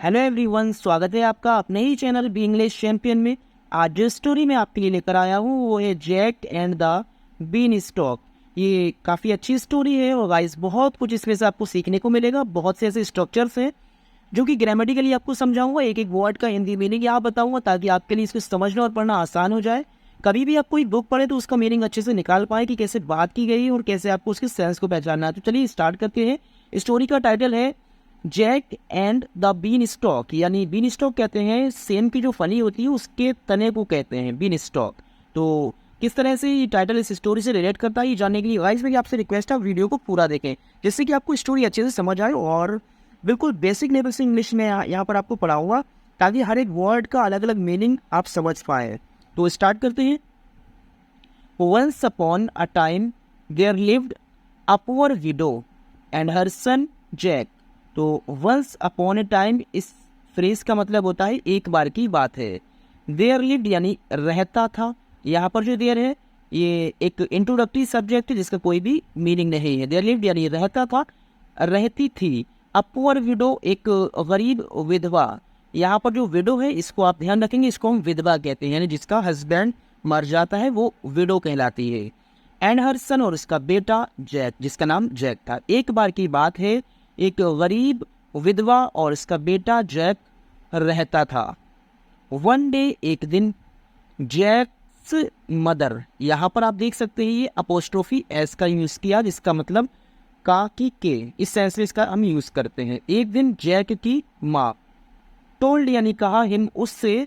Hello everyone, स्वागत है आपका अपने ही चैनल बी इंग्लिश चैंपियन में। आज जो स्टोरी मैं आपके लिए लेकर आया हूँ वो है Jack and the beanstalk. ये काफ़ी अच्छी स्टोरी है और गाइस बहुत कुछ इसमें से आपको सीखने को मिलेगा। बहुत से ऐसे स्ट्रक्चर्स हैं जो कि ग्रामेटिकली आपको समझाऊंगा, एक एक वर्ड का हिंदी मीनिंग यहाँ बताऊंगा ताकि आपके लिए इसको समझना और पढ़ना आसान हो जाए। कभी भी आप कोई बुक पढ़े तो उसका मीनिंग अच्छे से निकाल पाए कि कैसे बात की गई और कैसे आपको उसके सेंस को पहचानना है। तो चलिए स्टार्ट करते हैं। स्टोरी का टाइटल है Jack and the beanstalk, यानी बीन स्टॉक कहते हैं सेम की जो फली होती है उसके तने को कहते हैं बीन स्टॉक। तो किस तरह से ये टाइटल इस स्टोरी से रिलेट करता है ये जानने के लिए गाइस मेरी आपसे रिक्वेस्ट है, वीडियो को पूरा देखें जिससे कि आपको स्टोरी अच्छे से समझ आए और बिल्कुल बेसिक लेवल से इंग्लिश में यहाँ पर आपको पढ़ाऊंगा ताकि हर एक वर्ड का अलग अलग मीनिंग आप समझ पाए। तो स्टार्ट करते हैं। Once upon a time there lived a poor widow and her son Jack। तो once upon a time इस फ्रेज का मतलब होता है एक बार की बात है। देयर लिव्ड यानी रहता था। यहाँ पर जो देयर है ये एक इंट्रोडक्टरी सब्जेक्ट है जिसका कोई भी मीनिंग नहीं है। देयर लिव्ड यानी रहता था, रहती थी। अ पुअर विडो एक गरीब विधवा। यहाँ पर जो विडो है इसको आप ध्यान रखेंगे, इसको हम विधवा कहते हैं, यानी जिसका हस्बैंड मर जाता है वो विडो कहलाती है। एंड हर सन और उसका बेटा जैक, जिसका नाम जैक था। एक बार की बात है, एक गरीब विधवा और उसका बेटा जैक रहता था। वन डे एक दिन जैक्स मदर, यहाँ पर आप देख सकते हैं ये अपोस्ट्रोफी एस का यूज किया जिसका मतलब का की के, इस सेंस में इसका हम यूज करते हैं। एक दिन जैक की माँ टोल्ड यानी कहा हिम उससे,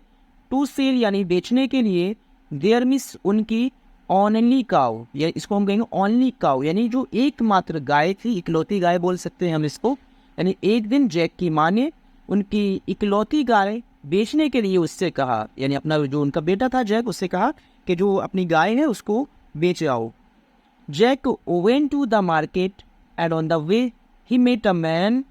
टू सेल यानी बेचने के लिए, देयर मिस उनकी, ओनली काउ या इसको हम कहेंगे ओनली काउ यानी जो एकमात्र गाय थी, इकलौती गाय बोल सकते हैं हम इसको। यानी एक दिन जैक की माँ ने उनकी इकलौती गाय बेचने के लिए उससे कहा, यानी अपना जो उनका बेटा था जैक उससे कहा कि जो अपनी गाय है उसको बेच आओ। Jack went to the market and on the way he met a man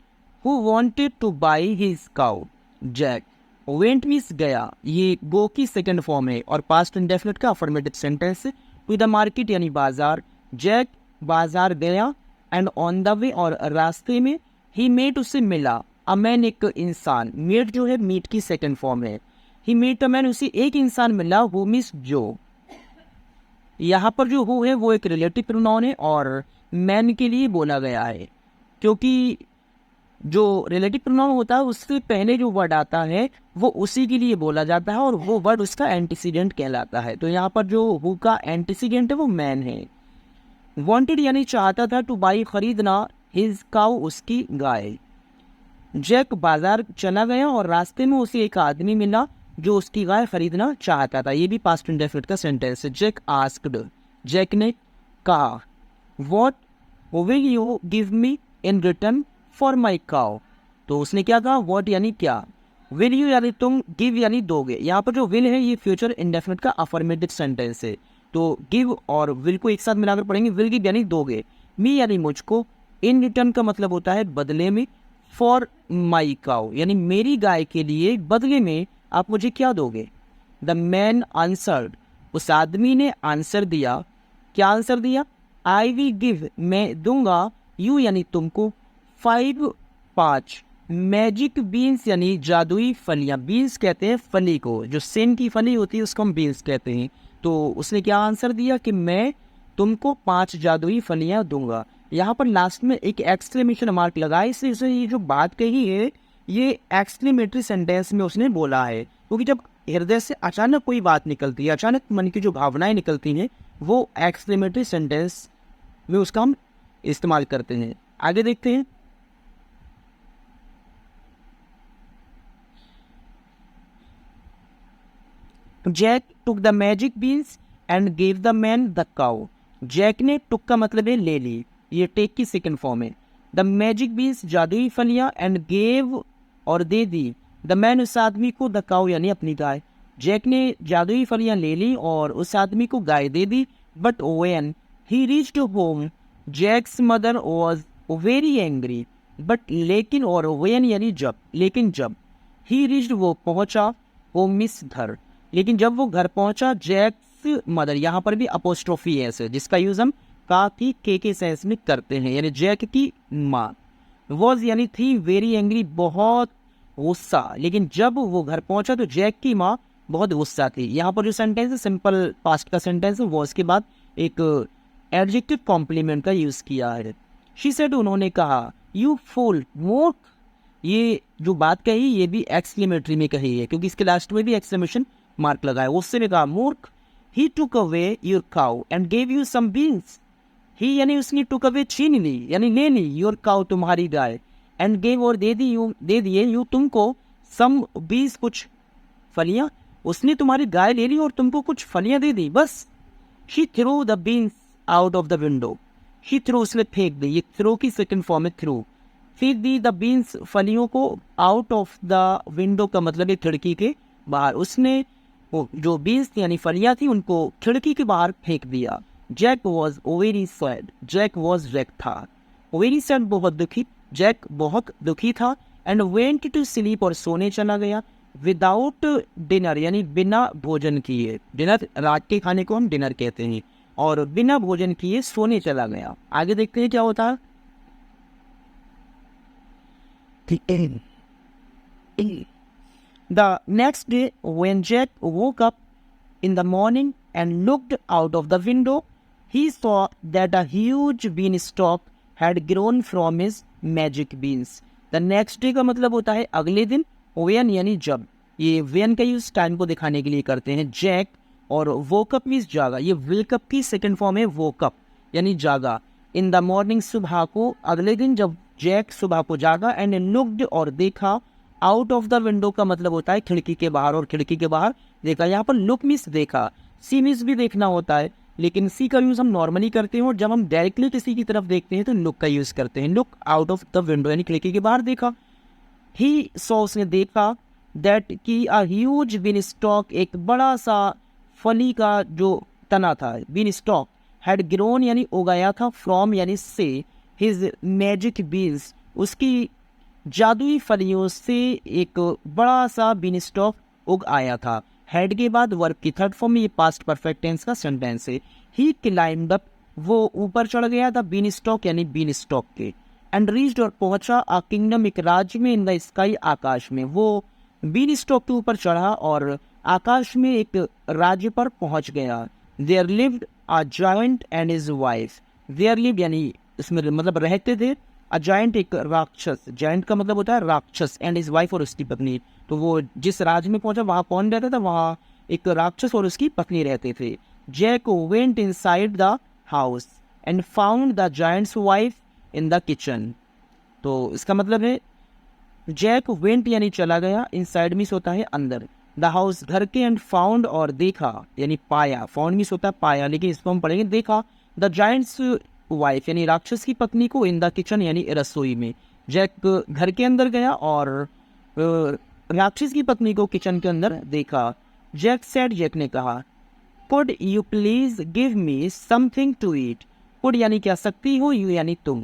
who wanted to buy his cow. Jack went means गया, ये गो की सेकंड फॉर्म है और पास्ट इंडेफिनिट का affirmative sentence. To the market यानी बाजार, Jack बाजार गया। एंड ऑन द वे और रास्ते में, ही मेट उससे मिला, अ मैन एक इंसान, मेट जो है मीट की सेकंड फॉर्म है। ही मेट अ मैन उसे एक इंसान मिला, हु मीन्स जो। यहाँ पर जो हु है वो एक रिलेटिव प्रोनाउन है और मैन के लिए बोला गया है क्योंकि जो रिलेटिव प्रोनाउन होता है उससे पहले जो वर्ड आता है वो उसी के लिए बोला जाता है और वो वर्ड उसका एंटीसीडेंट कहलाता है। तो यहाँ पर जो हु का एंटीसीडेंट है वो मैन है। वांटेड यानी चाहता था, टू बाई खरीदना, हिज काउ उसकी गाय। जैक बाजार चला गया और रास्ते में उसे एक आदमी मिला जो उसकी गाय खरीदना चाहता था। ये भी पास्ट इंडेफिनिट का सेंटेंस है। जैक आस्क्ड, जैक ने कहा, what will you give me in return for my cow. तो उसने क्या कहा, व्हाट यानी क्या, विल यू यानी तुम, गिव यानी दोगे। यहाँ पर जो विल है ये फ्यूचर इंडेफिनिट का अफर्मेटिव सेंटेंस है। तो गिव और विल को एक साथ मिलाकर पढ़ेंगे। विल गिव यानी दोगे, मी यानी मुझको, इन रिटर्न का मतलब होता है बदले में, फॉर माई काउ यानी मेरी गाय के लिए बदले में आप मुझे क्या दोगे। द मैन आंसर्ड, उस आदमी ने आंसर दिया। क्या आंसर दिया, आई विल गिव मैं दूंगा, यू यानी तुमको, 5 मैजिक बीन्स यानी जादुई फलियां। बीन्स कहते हैं फली को, जो सेम की फली होती है उसको हम बीन्स कहते हैं। तो उसने क्या आंसर दिया कि मैं तुमको 5 जादुई फलियां दूंगा। यहाँ पर लास्ट में एक एक्सक्लेमेशन मार्क लगा है, इसलिए उसने ये जो बात कही है ये एक्सक्लेमेटरी सेंटेंस में उसने बोला है क्योंकि जब हृदय से अचानक कोई बात निकलती है, अचानक मन की जो भावनाएं निकलती हैं वो एक्सक्लेमेटरी सेंटेंस में उसका हम इस्तेमाल करते हैं। आगे देखते हैं। Jack took the magic beans and gave the man the cow. Jack ने, टुक का मतलब है ले ली, ये टेक की सेकंड फॉर्म है। द मैजिक बीन्स जादुई फलियां, एंड गेव और दे दी, द मैन उस आदमी को, द काउ यानी अपनी गाय। जैक ने जादुई फलियां ले ली और उस आदमी को गाय दे दी। But when he reached home, Jack's mother was very angry. But लेकिन और व्हेन यानी जब, लेकिन जब, ही रीच्ड वो पहुंचा, वो मिस घर, लेकिन जब वो घर पहुंचा, जैक्स मदर, यहाँ पर भी अपोस्ट्रोफी एस है जिसका यूज हम का की के सेंस में करते हैं, यानी जैक की माँ। वॉज यानी थी, वेरी एंग्री बहुत गुस्सा। लेकिन जब वो घर पहुंचा तो जैक की माँ बहुत गुस्सा थी। यहाँ पर जो सेंटेंस है सिंपल पास्ट का सेंटेंस है, वो उसके बाद एक एडजेक्टिव कॉम्प्लीमेंट का यूज किया है। शी सेड, उन्होंने कहा, यू फूल, मूर्ख। ये जो बात कही ये भी एक्सक्लेमेटरी में कही है, क्योंकि इसके लास्ट में भी एक्सक्लेमेशन मार्क लगाया। उससे ने कहा, मूर्ख। He took away your cow and gave you some beans. He यानी उसने टुक अवे छीन ली यानी ले ली, योर काउ तुम्हारी गाय, एंड गेव और दे दिए यू तुमको, सम बीज कुछ फलियां। उसने तुम्हारी गाय ले ली और तुमको कुछ फलियां दे दी, बस। She threw the beans out of the window. She threw उसने फेंक दी, ये थ्रो की सेकंड फॉर्म है थ्रो। फेंक दी द बीन्स फलियों को, आउट ऑफ द विंडो का मतलब है खिड़की के बाहर। उसने वो जो बीन्स यानी फलियां थी उनको खिड़की के बाहर फेंक दिया। Jack was very sad, Jack was रैक था, वेरी सैड बहुत दुखी, जैक बहुत दुखी था। एंड वेंट टू स्लीप और सोने चला गया। विदाउट डिनर यानी बिना भोजन किए, डिनर रात के खाने को हम डिनर कहते हैं, और बिना भोजन किए सोने चला गया। आगे देखते हैं क्या होता है। The next day, when Jack woke up in the morning and looked out of the window, he saw that a huge beanstalk had grown from his magic beans. The next day का मतलब होता है अगले दिन, when यानी जब। ये when का यूज टाइम को दिखाने के लिए करते हैं। जैक और woke up मीन्स जागा, ये wake up की सेकंड फॉर्म है woke up यानी जागा। इन द मॉर्निंग सुबह को, अगले दिन जब जैक सुबह को जागा, एंड लुक्ड और देखा, आउट ऑफ द विंडो का मतलब होता है खिड़की के बाहर, और खिड़की के बाहर देखा। यहाँ पर लुक मीन्स देखा, सी मीन्स भी देखना होता है, लेकिन सी का यूज़ हम नॉर्मली करते हैं, और जब हम डायरेक्टली किसी की तरफ देखते हैं तो लुक का यूज़ करते हैं। Look out of the window यानी खिड़की के बाहर देखा। ही सॉ उसने देखा, दैट की अ ह्यूज बीन स्टॉक, एक बड़ा सा फली का जो तना था, बीन स्टॉक, हैड ग्रोन यानी उगाया था, फ्रॉम यानी से, हिज मैजिक बीन्स, उसकी जादुई फलियों से एक बड़ा सा बीन स्टॉक उग आया था। हेड के बाद वर्ब की थर्ड फॉर्म में, ये पास्ट परफेक्ट टेंस का सेंटेंस है। ही क्लाइम्ड अप, वो ऊपर चढ़ गया था बीन स्टॉक यानी बीन स्टॉक के। एंड रीच्ड और पहुंचा, अ किंगडम एक राज्य में, इन द स्काई आकाश में। वो बीन स्टॉक के ऊपर चढ़ा और आकाश में एक राज्य पर पहुंच गया। There lived a giant and his wife. There lived यानी इसमें मतलब रहते थे, अ जायंट एक राक्षस, जायंट का मतलब होता है राक्षस, एंड हिज वाइफ और उसकी पत्नी। तो वो जिस राज्य में पहुंचा वहाँ कौन रहता था, वहाँ एक राक्षस और उसकी पत्नी रहते थे। Jack went inside the house and found the giant's wife in the kitchen. तो इसका मतलब है जैक वेंट यानी चला गया, इनसाइड मीन्स होता है अंदर, द हाउस घर के, एंड फाउंड और देखा यानी पाया, फाउंड मीन्स होता है पाया, लेकिन इसको हम पढ़ेंगे देखा, द जायंट्स वाइफ यानी राक्षस की पत्नी को, इन द किचन यानी रसोई में। जैक घर के अंदर गया और राक्षस की पत्नी को किचन के अंदर देखा। जैक सेड, जैक ने कहा, could you please give me something to eat. Could यानी क्या सकती हो, यू यानी तुम,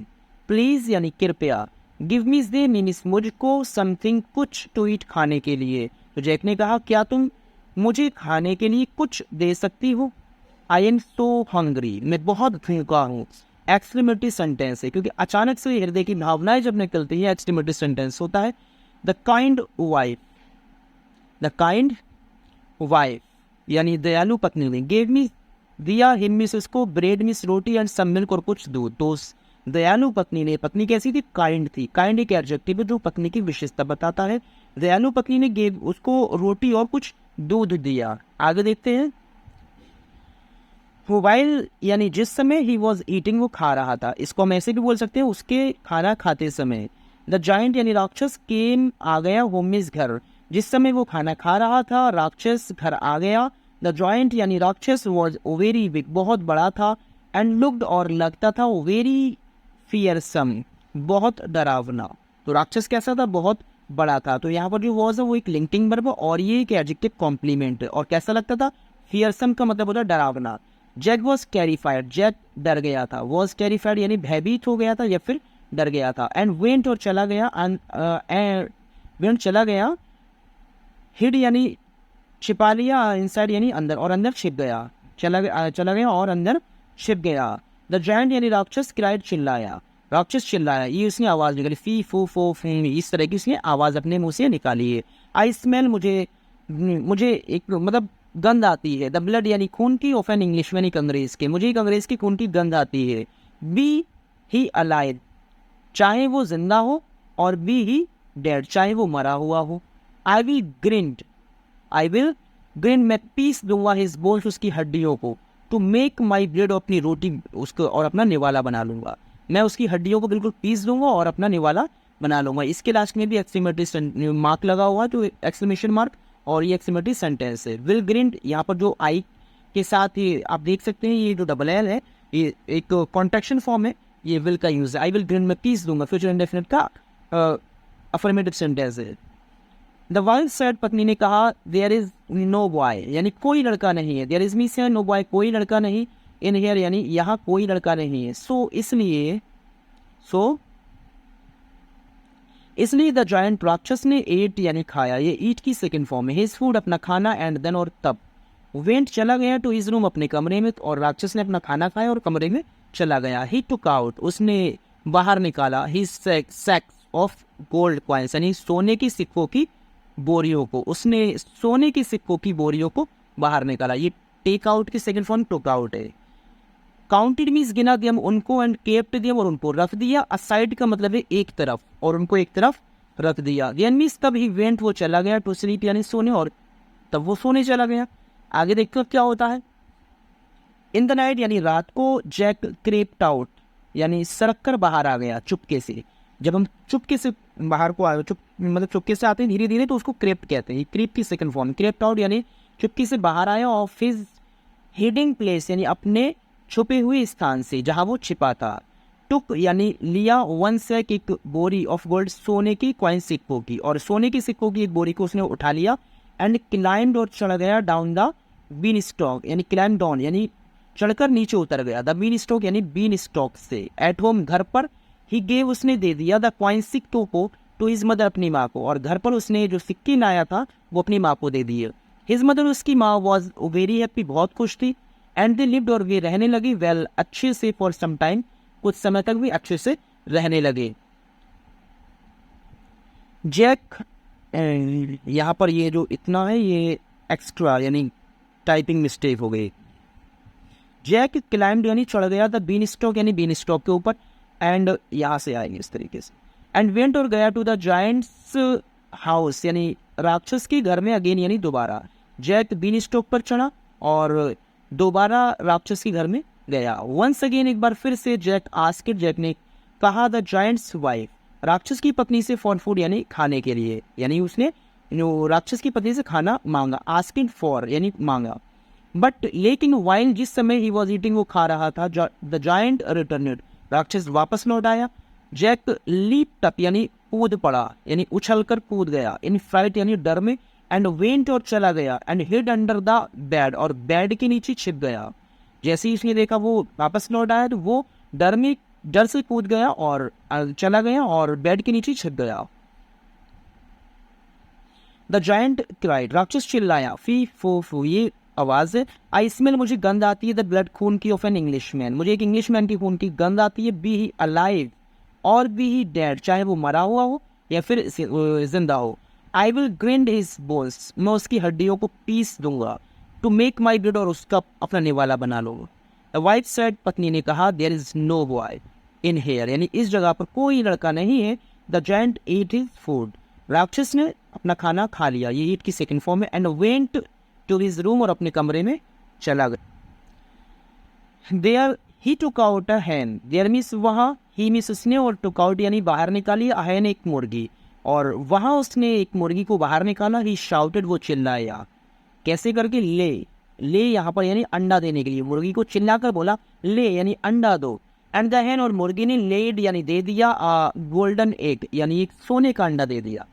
प्लीज यानी कृपया, गिव मी दे मीन्स मुझको, समथिंग कुछ, टू ईट खाने के लिए। तो जैक ने कहा, क्या तुम मुझे खाने के लिए कुछ दे सकती हो। आई एम सो हंग्री, मैं बहुत भूखा हूँ। एक्सक्लेमेटरी सेंटेंस है, क्योंकि अचानक से हृदय की भावनाएं जब निकलती है, एक्सक्लेमेटरी सेंटेंस होता है। The kind wife, the kind wife यानी दयालु पत्नी ने, गेव मी दिया, हिम मिस उसको, ब्रेड मिस रोटी, एंड सम मिल्क और कुछ दूध। तो दयालु पत्नी ने, पत्नी कैसी थी, काइंड थी। काइंड एक एडजेक्टिव है जो पत्नी की विशेषता बताता है। दयालु पत्नी ने गेव उसको रोटी और कुछ दूध दिया। आगे देखते हैं। वाइल यानी जिस समय, ही वॉज ईटिंग वो खा रहा था, इसको हम ऐसे भी बोल सकते हैं उसके खाना खाते समय। द जाइंट यानी राक्षस, केम आ गया, होम मीन्स घर, जिस समय वो खाना खा रहा था राक्षस घर आ गया। द जॉइंट यानी राक्षस वॉज वेरी बिग, बहुत बड़ा था, एंड लुक्ड और लगता था, वेरी फियरसम, बहुत डरावना। तो राक्षस कैसा था, बहुत बड़ा था। तो यहाँ पर जो वॉज है वो एक लिंकिंग वर्ब और ये एक एडजेक्टिव कॉम्प्लीमेंट है। और कैसा लगता था, फियरसम का मतलब होता है डरावना। जैक वॉज टेरिफाइड, जैक डर गया था, वॉज टेरिफाइड यानी भयभीत हो गया था या फिर डर गया था। एंड वेंट और चला गया, वेंट चला गया, हिड यानी छिपा लिया, इनसाइड यानी अंदर, और अंदर छिप गया, चला गया और अंदर छिप गया। द जायंट यानी राक्षस, क्राइड चिल्लाया, राक्षस चिल्लाया, ये उसने आवाज़ निकाली, फी फू फो फू, इस तरह की उसने आवाज़ अपने मुंह से निकाली है। आई स्मेल, मुझे एक मतलब गंध आती है, द ब्लड यानी खून की, ऑफ एन इंग्लिशमैन एक अंग्रेज़ के, मुझे एक अंग्रेज़ की खून की गंध आती है। बी ही अलाइव, चाहे वो जिंदा हो, और बी ही डेड, चाहे वो मरा हुआ हो। आई विल ग्रिंड, मैं पीस दूंगा हिज बोन्स, उसकी हड्डियों को, टू मेक माई ब्रेड, अपनी रोटी उसको और अपना निवाला बना लूंगा। मैं उसकी हड्डियों को बिल्कुल पीस दूंगा और अपना निवाला बना लूंगा। इसके लास्ट में भी एक्सक्लेमेटरी मार्क लगा हुआ है, तो एक्सक्लेमेशन मार्क, और ये एक्सक्लेमेटरी सेंटेंस है। विल ग्रिंड, यहाँ पर जो आई के साथ ही आप देख सकते हैं, ये जो डबल एल है, ये एक कॉन्ट्रैक्शन फॉर्म है, ये विल का यूज है। आई विल ग्रिंड, मैं पीस दूंगा, फ्यूचर इंडेफिनिट का अफर्मेटिव सेंटेंस है। द वाइफ सेड, पत्नी ने कहा, देयर इज नो बॉय, यानी कोई लड़का नहीं है। There is means no boy, कोई लड़का नहीं, इन हियर यानी यहाँ कोई लड़का नहीं है। इसलिए द जायंट, राक्षस ने, एट यानी खाया, ये ईट की सेकंड फॉर्म है, हिज फूड अपना खाना, एंड देन और तब, वेंट चला गया, टू हिज रूम अपने कमरे में, और राक्षस ने अपना खाना खाया और कमरे में चला गया। ही टुक आउट, उसने बाहर निकाला, हिज सैक्स ऑफ गोल्ड कॉइन्स, यानी सोने की सिक्कों की बोरियों को, उसने सोने की सिक्कों की बोरियों को बाहर निकाला। ये टेक आउट की सेकंड फॉर्म टुक आउट है। काउंटेड मीन्स गिना दिया उनको, एंड केप्ट दिया और उनको रख दिया। असाइड का मतलब है एक तरफ, और उनको एक तरफ रख दिया। देन मीन्स तब ही वेंट, वो चला गया, टू स्लीप यानी सोने, और तब वो सोने चला गया। आगे देखते हो क्या होता है। इन द नाइट यानी रात को, जैक क्रेप्ट आउट यानी सड़क कर बाहर आ गया चुपके से। जब हम चुपके से बाहर को आए, मतलब चुपके से आते हैं धीरे धीरे, तो उसको क्रेप्ट कहते हैं। क्रेप की सेकंड फॉर्म, क्रेप्ट आउट यानी चुपके से बाहर आया, ऑफ हिज हिडिंग प्लेस यानी अपने छुपे हुए स्थान से जहां वो छिपा था। टुक यानी लिया, वन सैक एक बोरी, ऑफ गोल्ड सोने की, कॉइन सिक्कों की, और सोने की सिक्कों की एक बोरी को उसने उठा लिया। एंड क्लाइम्ड और चढ़ गया, डाउन द बीन स्टॉक यानी क्लाइम डाउन यानी चढ़कर नीचे उतर गया, द बीन स्टॉक यानी बीन स्टॉक से। एट होम घर पर, ही गेव उसने दे दिया, द कॉइन सिक्कों को, टू हिज मदर अपनी माँ को, और घर पर उसने जो सिक्के लाया था वो अपनी माँ को दे दिए। हिज मदर उसकी माँ वॉज वेरी हैप्पी, बहुत खुश थी। एंड दे लिव्ड और वे रहने लगी, वेल अच्छे से, फॉर सम टाइम कुछ समय तक भी अच्छे से रहने लगे। जैक, यहाँ पर ये जो इतना है ये एक्स्ट्रा यानी टाइपिंग मिस्टेक हो गई। जैक क्लाइम्ड यानी चढ़ गया, द बीन स्टॉक यानी बीन स्टॉक के ऊपर, एंड यहाँ से आएंगे इस तरीके से, एंड वेंट और गया, टू द जायंट्स हाउस यानी राक्षस के घर में, अगेन यानी दोबारा। जैक बीन स्टॉक पर चढ़ा और दोबारा राक्षस के घर में गया। वंस अगेन, एक बार फिर से, जैक आस्क्ड, जैक ने कहा, द जायंट्स वाइफ, राक्षस की पत्नी से, फॉर फूड यानी खाने के लिए, यानी उसने राक्षस की पत्नी से खाना मांगा। आस्किंग फॉर यानी मांगा। बट लेकिन वाइल, जिस समय ही वॉज ईटिंग वो खा रहा था, द जायंट रिटर्नड, राक्षस वापस लौट आया। जैक लीप्ड अप यानी कूद पड़ा, यानी उछल कर कूद गया, इन फ्राइट यानी डर में, एंड वेंट और चला गया, and hid under the bed, और बेड के नीचे छिप गया। जैसे ही उसने देखा वो वापस लौट आया, तो वो डर से कूद गया और चला गया और बेड के नीचे छिप गया। द जायंट क्राइड, राक्षस चिल्लाया, फी फू फू, ये आवाज है। आई स्मेल, मुझे गंध आती है, द ब्लड खून की, ऑफ एन इंग्लिशमैन, मुझे एक इंग्लिशमैन की खून की गंध आती है। बी ही अलाइव, और बी ही डेड, चाहे वो मरा हुआ हो या फिर जिंदा हो। I will grind his bones, मैं उसकी हड्डियों को पीस दूंगा। टू मेक माई ब्रेड, और उसका अपना निवाला बना लूंगा। द वाइफ सेड, पत्नी ने कहा, there is no boy in here, यानी इस जगह पर कोई लड़का नहीं है। The giant ate his food, राक्षस ने अपना खाना खा लिया, ये ईट की सेकंड फॉर्म है। And went to his room, और अपने कमरे में चला गया। There he took out a hen, there means वहाँ, ही मीन्स उसने, और टुक आउट यानी बाहर निकाली, अ हैन एक मुर्गी, और वहाँ उसने एक मुर्गी को बाहर निकाला। ही शाउटेड, वो चिल्लाया, कैसे करके, ले यहाँ पर यानी अंडा देने के लिए, मुर्गी को चिल्लाकर बोला ले यानी अंडा दो। एंड द हैन, और मुर्गी ने लेड यानी दे दिया, गोल्डन एग यानी एक सोने का अंडा दे दिया।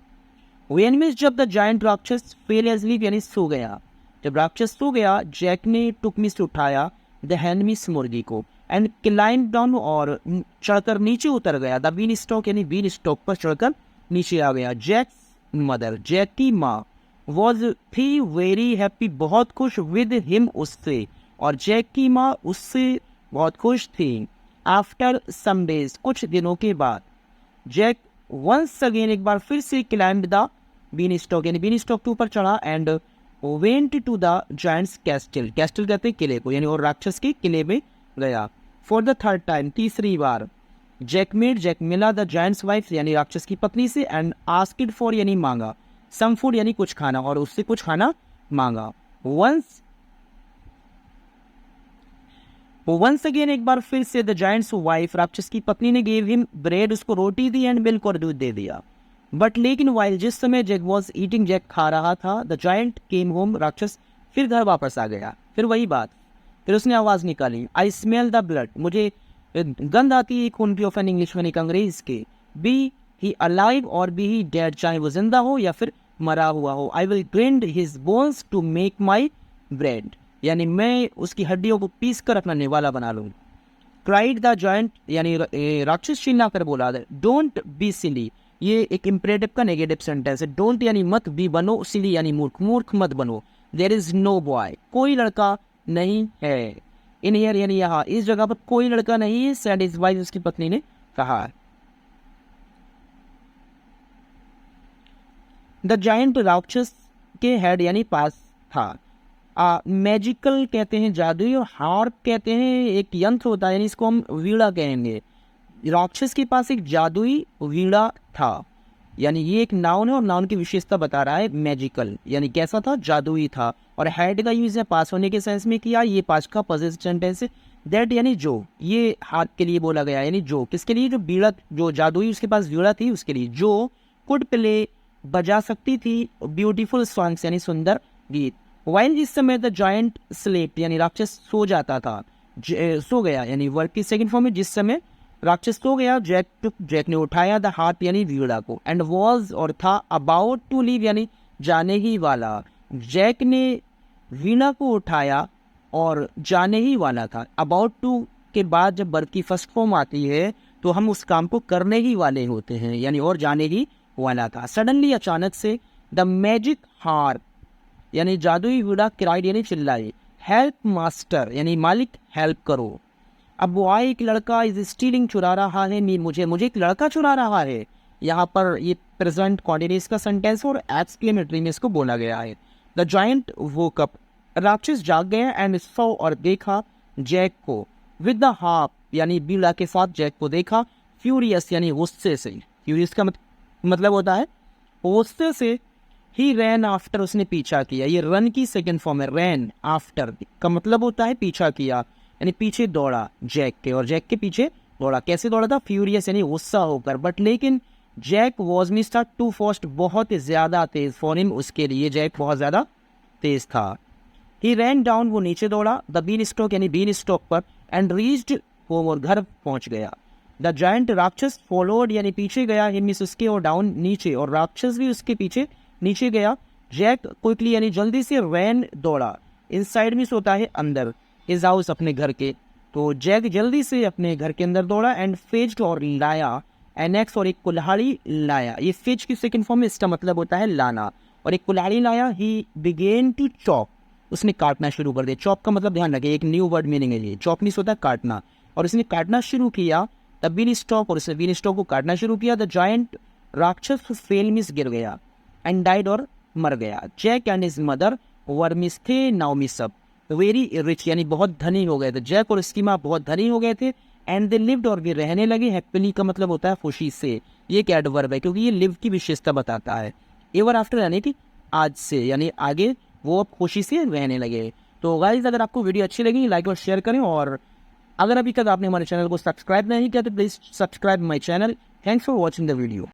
व्हेन मीन्स जब द जायंट राक्षस फेल एस्लीप यानी सो गया, जब राक्षस सो गया, जैक ने टुक मीन्स उठाया, द हैन मीन्स मुर्गी को, एंड क्लाइंब डाउन, और चढ़कर नीचे उतर गया, द बीन स्टॉक यानी बीन स्टॉक पर चढ़कर नीचे आ गया। जैक्स मदर, जैक की माँ, वॉज थी वेरी हैप्पी, बहुत खुश, विद हिम उससे, और जैक की माँ उससे बहुत खुश थी। आफ्टर सम डेज, कुछ दिनों के बाद, जैक वंस अगेन, एक बार फिर से, क्लाइम्ड द बीन स्टॉक यानी बीन स्टॉक के ऊपर चढ़ा and went to the giant's castle, castle कहते हैं किले को, यानी और राक्षस के किले में गया। फॉर द थर्ड टाइम, तीसरी बार, जैक मिला द जायंट्स वाइफ यानी राक्षस की पत्नी से एंड आस्क्ड फॉर यानी मांगा, सम फूड यानी कुछ खाना, और उससे कुछ खाना मांगा। वंस अगेन, एक बार फिर से, द जायंट्स वाइफ राक्षस की पत्नी ने गेव हिम ब्रेड, उसको रोटी दी एंड मिल्क और दूध दे दिया। बट लेकिन वाइल, जिस समय जैक वॉज ईटिंग, जैक खा रहा था, द जायंट केम होम, राक्षस फिर घर वापस आ गया। फिर वही बात, फिर उसने आवाज़ निकाली, आई स्मेल द ब्लड, मुझे गंध आती है खून की, ऑफ एन इंग्लिश मैन, एक अंग्रेज के, बी ही अलाइव और बी ही डेड, चाहे वो जिंदा हो या फिर मरा हुआ हो, I will grind his bones to make my bread, यानी मैं उसकी हड्डियों को पीस कर अपना निवाला बना लूँ। क्राइड द जॉइंट, यानी राक्षस चिल्ला कर बोला, डोंट बी सिली, ये एक इम्परेटिव का नेगेटिव सेंटेंस है। डोंट यानी मत, बी बनो, सिली यानी मूर्ख, मूर्ख मत बनो। देयर इज नो बॉय, कोई लड़का नहीं है। इन हियर यानी यहाँ, इस जगह पर कोई लड़का नहीं है, सैड हिज वाइफ, उसकी पत्नी ने कहा। द जायंट, राक्षस के हेड यानी पास था। मैजिकल कहते हैं जादुई, और हार्प कहते हैं एक यंत्र होता है, यानी इसको हम वीणा कहेंगे। राक्षस के पास एक जादुई वीणा था, यानी ये एक नाउन है और नाउन की विशेषता बता रहा है। मैजिकल यानी कैसा था, जादुई था। और हेड का यूज है पास होने के सेंस में किया, ये पास का पॉजिटिव सेंटेंस है। दैट यानी जो, ये हाथ के लिए बोला गया, यानी जो किसके लिए, जो वीणा, जो जादुई उसके पास वीणा थी उसके लिए, जो कुड प्ले बजा सकती थी ब्यूटीफुल सॉन्ग्स यानी सुंदर गीत। वाइल, जिस समय द जायंट स्लेप्ट यानी राक्षस सो जाता था, सो गया यानी वर्ड की सेकंड फॉर्म में, जिस समय राक्षस सो गया, जैक ने उठाया द हार्प यानी वीणा को, एंड वॉज और था, अबाउट टू लीव यानी जाने ही वाला। जैक ने वीणा को उठाया और जाने ही वाला था। अबाउट टू के बाद जब वर्ड की फर्स्ट फॉर्म आती है तो हम उस काम को करने ही वाले होते हैं, यानी और जाने ही वाला था। सडनली, अचानक से, द मैजिक हार्प यानी जादुई वीणा क्राइड यानी चिल्लाई, हेल्प मास्टर यानी मालिक, हेल्प करो। अब बॉय, एक लड़का, इज स्टीलिंग, चुरा रहा है, मुझे एक लड़का चुरा रहा है। यहाँ पर ये प्रेजेंट कॉन्टिन्यूस का सेंटेंस और एक्सक्लेमेटरी में इसको बोला गया है। द जायंट वोक अप, राक्षस जाग गया, एंड सॉ और देखा, जैक को, विद द हार्प यानी वीणा के साथ जैक को देखा, फ्यूरियस यानी गुस्से से, फ्यूरियस का मतलब होता है गुस्से से। ही रैन आफ्टर, उसने पीछा किया, ये रन की सेकंड फॉर्म है। रैन आफ्टर का मतलब होता है पीछा किया, यानी पीछे दौड़ा जैक के, और जैक के पीछे दौड़ा। कैसे दौड़ा था, फ्यूरियस यानी गुस्सा होकर। बट लेकिन जैक वॉज मिस्टर टू फास्ट, बहुत ज़्यादा तेज, फॉर हिम उसके लिए, जैक बहुत ज़्यादा तेज था। ही रैन डाउन, वो नीचे दौड़ा, द बीन स्टॉक यानी बीन स्टॉक पर, एंड रीच्ड होम, और घर पहुंच गया। द जायंट, राक्षस, फॉलोड यानी पीछे गया, हिम मिस उसके, और डाउन नीचे, और राक्षस भी उसके पीछे नीचे गया। जैक क्विकली यानी जल्दी से, रैन दौड़ा, इनसाइड मिस होता है अंदर, हिज हाउस अपने घर के, तो जैक जल्दी से अपने घर के अंदर दौड़ा, एंड फेज्ड और लाया, एन एक्स और एक कुल्हाड़ी लाया। ये फेज की सेकंड फॉर्म में, इसका मतलब होता है लाना, और एक कुल्हाड़ी लाया। ही बिगेन टू चॉप, उसने काटना शुरू कर दिया। चॉप का मतलब ध्यान रखिए, एक न्यू वर्ड मीनिंग है ये, चॉप मीन्स होता है काटना, और इसने काटना शुरू किया। द बीन स्टॉक, और उसने बीन स्टॉक को काटना शुरू किया। द जायंट, राक्षस, फेल मिस गिर गया, एंड डाइड और मर गया। Jack and his mother were miss थे, now miss up, very rich यानी बहुत धनी हो गए थे। जैक और उसकी माँ बहुत धनी हो गए थे। एंड दे लिव्ड, और वे रहने लगे, हैप्पीली का मतलब होता है खुशी से, ये एक एडवर्ब है क्योंकि ये लिव की विशेषता बताता है। एवर आफ्टर यानी कि आज से, यानी आगे वो अब खुशी से रहने लगे। तो गाइस, अगर आपको वीडियो अच्छी लगी लाइक और शेयर करें, और अगर अभी तक आपने हमारे चैनल को सब्सक्राइब नहीं किया तो please subscribe my channel. Thanks for watching the video.